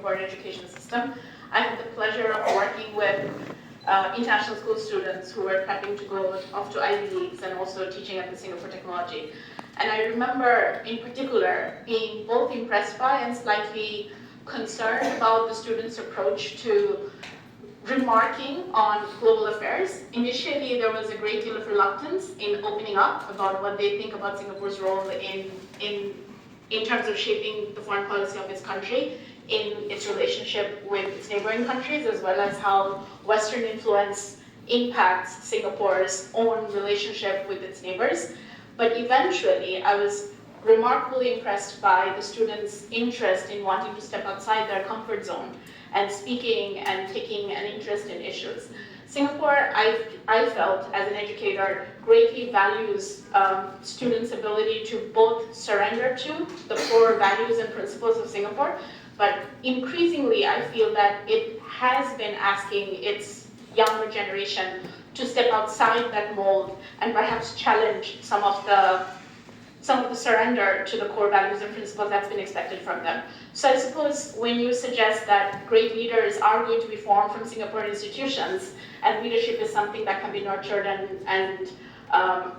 Singaporean education system. I had the pleasure of working with international school students who were prepping to go off to Ivy Leagues and also teaching at the Singapore Technology. And I remember, in particular, being both impressed by and slightly concerned about the students' approach to remarking on global affairs. Initially, there was a great deal of reluctance in opening up about what they think about Singapore's role in terms of shaping the foreign policy of its country, in its relationship with its neighboring countries, as well as how Western influence impacts Singapore's own relationship with its neighbors. But eventually, I was remarkably impressed by the students' interest in wanting to step outside their comfort zone and speaking and taking an interest in issues. Singapore, I felt, as an educator, greatly values students' ability to both surrender to the core values and principles of Singapore, but increasingly I feel that it has been asking its younger generation to step outside that mold and perhaps challenge some of the surrender to the core values and principles that's been expected from them. So I suppose when you suggest that great leaders are going to be formed from Singaporean institutions, and leadership is something that can be nurtured and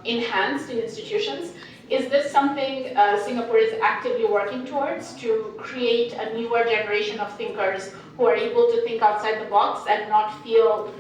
enhanced in institutions, is this something Singapore is actively working towards, to create a newer generation of thinkers who are able to think outside the box and not feel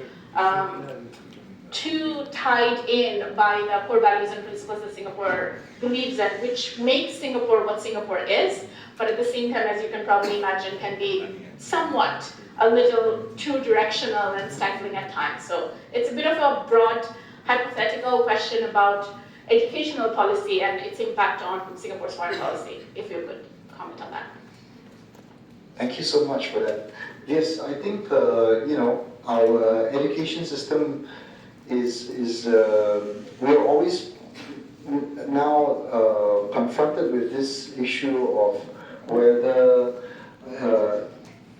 too tied in by the core values and principles that Singapore believes in, which makes Singapore what Singapore is, but at the same time, as you can probably imagine, can be somewhat a little too directional and stifling at times. So it's a bit of a broad hypothetical question about educational policy and its impact on Singapore's foreign policy, if you could comment on that. Thank you so much for that. Yes, I think our education system we're always now confronted with this issue of whether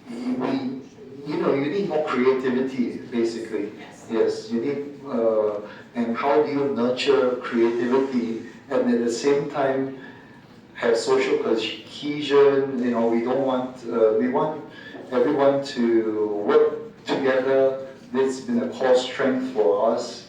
you need more creativity, basically. Yes, you need, and how do you nurture creativity and at the same time have social cohesion? We don't want, we want everyone to work together. This has been a core strength for us.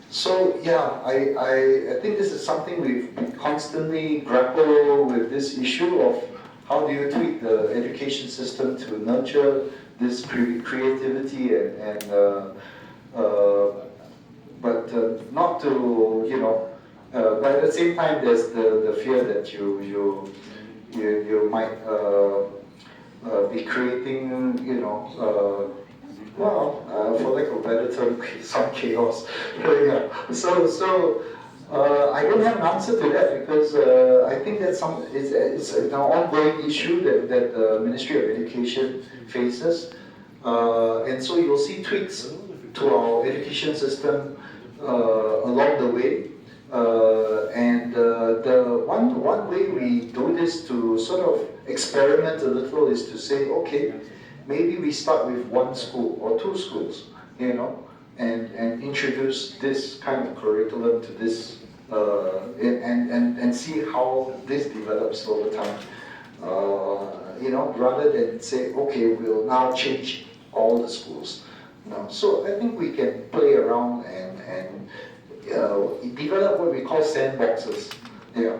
So yeah, I think this is something we've constantly grappled with, this issue of how do you tweak the education system to nurture this creativity but not to, but at the same time there's the fear that you might be creating, for lack of a better term, some chaos. Yeah. So I don't have an answer to that, because I think that it's an ongoing issue that the Ministry of Education faces, and so you'll see tweaks to our education system along the way. And the one way we do this to sort of experiment a little is to say, okay, maybe we start with one school or two schools, and introduce this kind of curriculum to this, and see how this develops over time. Rather than say, okay, we'll now change all the schools. So I think we can play around and develop what we call sandboxes. Yeah.